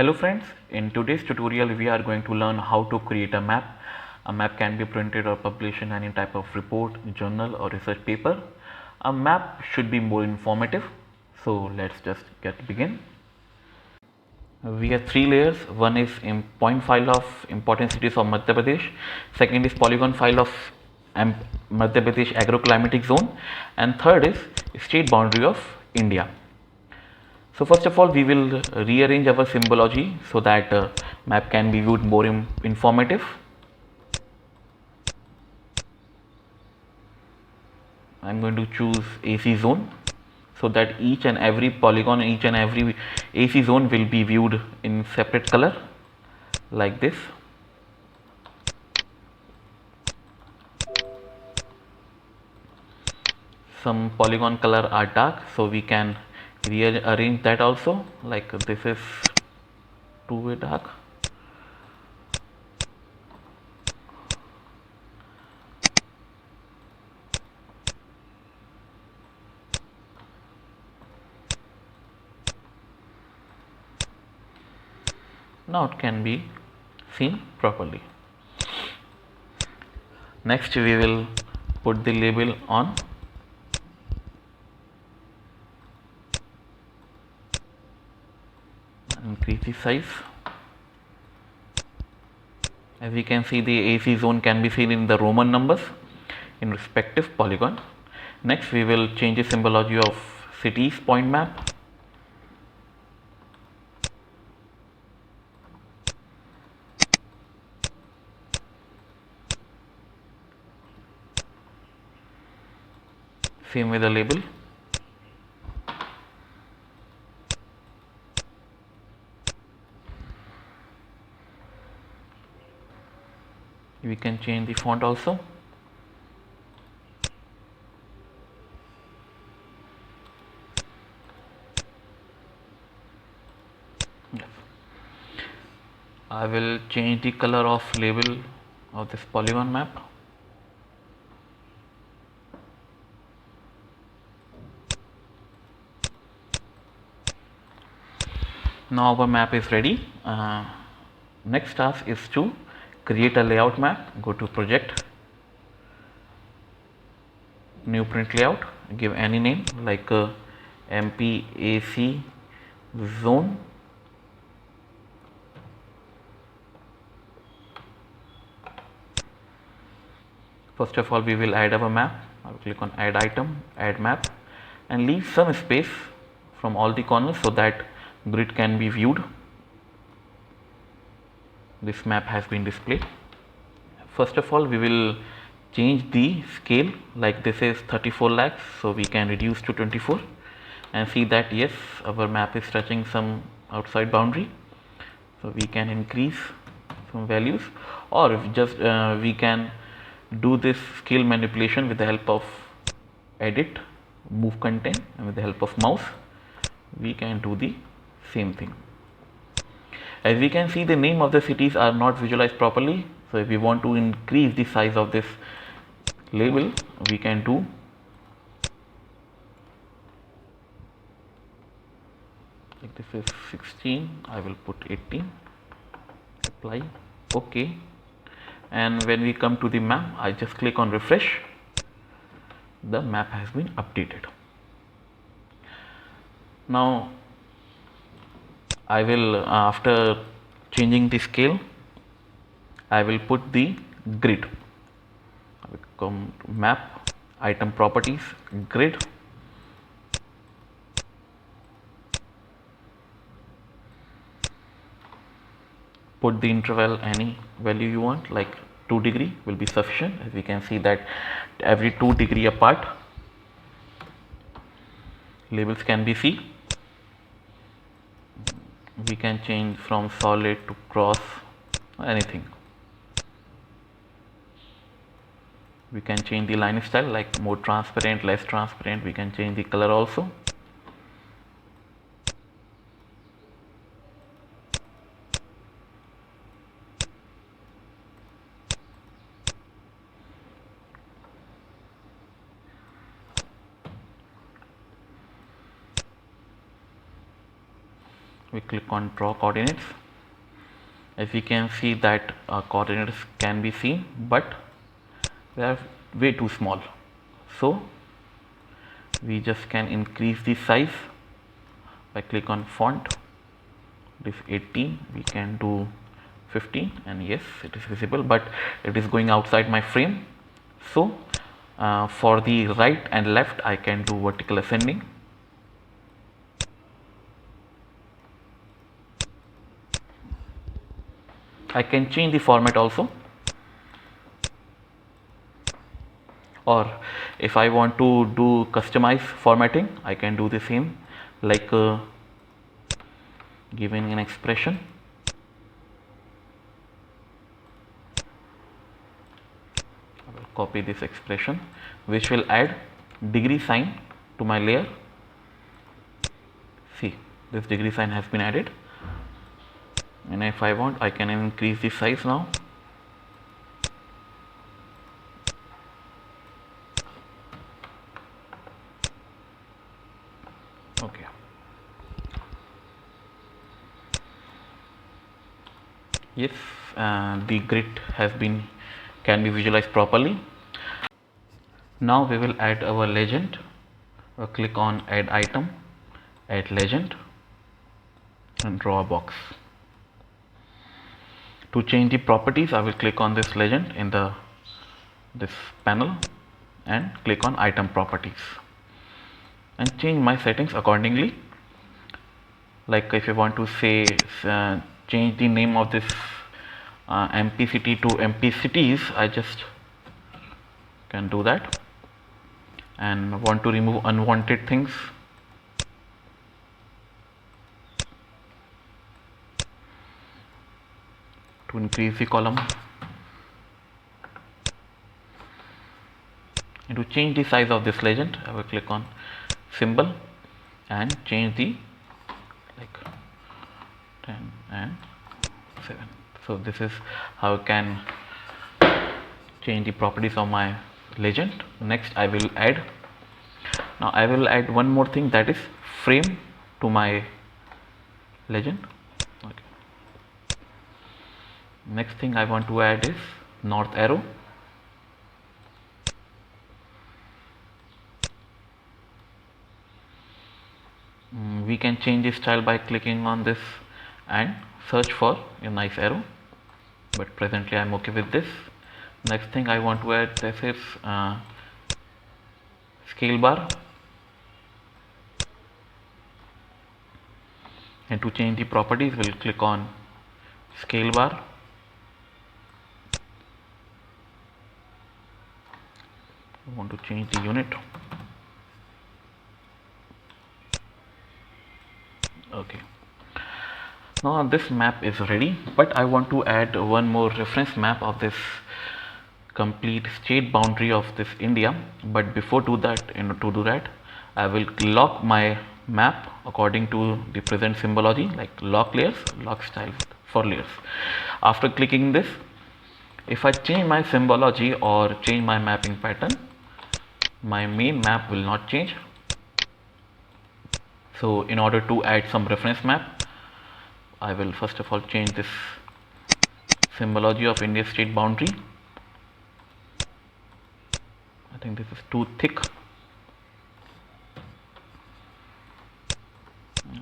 Hello friends, in today's tutorial we are going to learn how to create a map. A map can be printed or published in any type of report, journal or research paper. A map should be more informative. So let's just get begin. We have three layers. One is point file of important cities of Madhya Pradesh. Second is polygon file of Madhya Pradesh agroclimatic zone. And third is state boundary of India. So first of all, we will rearrange our symbology so that map can be viewed more informative. I am going to choose AC zone so that each and every polygon, each and every AC zone will be viewed in separate color like this. Some polygon color are dark, so we can rearrange that also, like this is too dark. Now it can be seen properly. Next we will put the label on. Increase the size. As we can see, the AC zone can be seen in the Roman numbers in respective polygon. Next we will change the symbology of cities point map. Same with the label. We can change the font also. Yes. I will change the color of label of this polygon map. Now our map is ready. Next task is to create a layout map. Go to project, new print layout, give any name like MPAC zone. First of all, we will add our map. I will click on add item, add map, and leave some space from all the corners so that grid can be viewed. This map has been displayed. First of all, we will change the scale, like this is 34 lakhs, so we can reduce to 24 and see that yes, our map is touching some outside boundary. So we can increase some values, or if just we can do this scale manipulation with the help of edit, move content, and with the help of mouse we can do the same thing. As we can see, the name of the cities are not visualized properly. So if we want to increase the size of this label, we can do like this is 16, I will put 18, apply, OK. And when we come to the map, I just click on refresh. The map has been updated. Now I will, after changing the scale, I will put the grid. I will come to map, item properties, grid. Put the interval any value you want, like 2 degree will be sufficient. As we can see that every 2 degree apart labels can be seen. We can change from solid to cross, anything. We can change the line style, like more transparent, less transparent. We can change the color also. We click on draw coordinates. As you can see that coordinates can be seen, but they are way too small, so we just can increase the size by click on font. This 18 we can do 15, and yes, it is visible, but it is going outside my frame. So for the right and left I can do vertical ascending. I can change the format also, or if I want to do customize formatting, I can do the same, like giving an expression. I will copy this expression, which will add degree sign to my layer. See, this degree sign has been added, and if I want, I can increase the size now. Okay. Yes, the grid can be visualized properly. Now we will add our legend. Click on add item, add legend, and draw a box. To change the properties, I will click on this legend in this panel and click on item properties and change my settings accordingly. Like if you want to say change the name of this MP city to MP cities, I just can do that. And want to remove unwanted things, to increase the column, and to change the size of this legend, I will click on symbol and change the like 10 and 7. So this is how I can change the properties of my legend. Next I will add, now I will add one more thing, that is frame to my legend. Okay. Next thing I want to add is north arrow. We can change the style by clicking on this and search for a nice arrow, but presently I am okay with this. Next thing I want to add, this is scale bar, and to change the properties we will click on scale bar. I want to change the unit. Okay, now this map is ready, but I want to add one more reference map of this complete state boundary of this India. But before to do that, I will lock my map according to the present symbology, like lock layers, lock style for layers. After clicking this, if I change my symbology or change my mapping pattern, my main map will not change. So in order to add some reference map, I will first of all change this symbology of India's state boundary. I think this is too thick,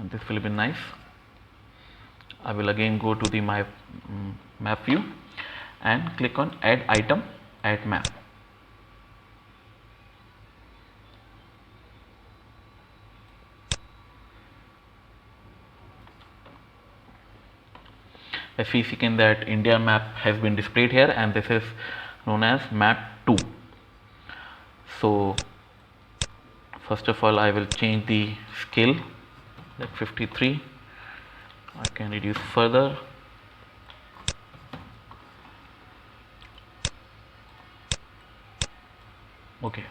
and this will be nice. I will again go to the my map view and click on add item, add map. As we see that India map has been displayed here, and this is known as map 2. So first of all I will change the scale, like 53. I can reduce further. Okay.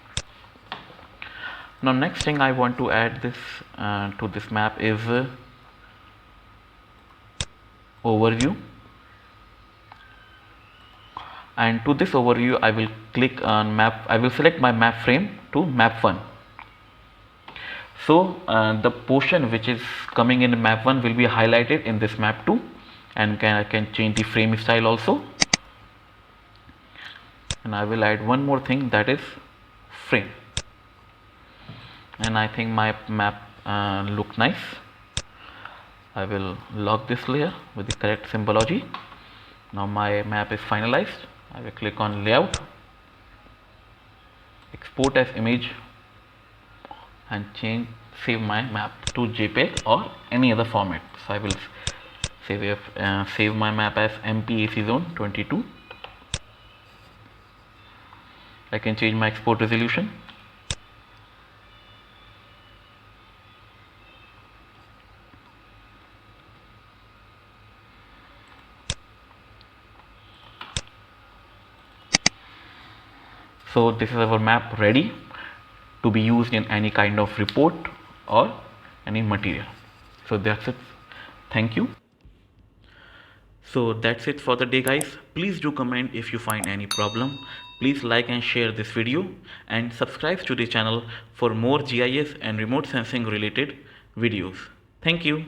Now next thing I want to add this to this map is overview, and to this overview I will click on map. I will select my map frame to map 1. So the portion which is coming in map 1 will be highlighted in this map 2, and I can change the frame style also, and I will add one more thing, that is frame, and I think my map look nice. I will lock this layer with the correct symbology. Now my map is finalized. I will click on layout, export as image, and save my map to JPEG or any other format. So I will save my map as MPAC zone 22. I can change my export resolution. So this is our map ready to be used in any kind of report or any material. So that's it. Thank you. So that's it for the day, guys. Please do comment if you find any problem. Please like and share this video, and subscribe to the channel for more GIS and remote sensing related videos. Thank you.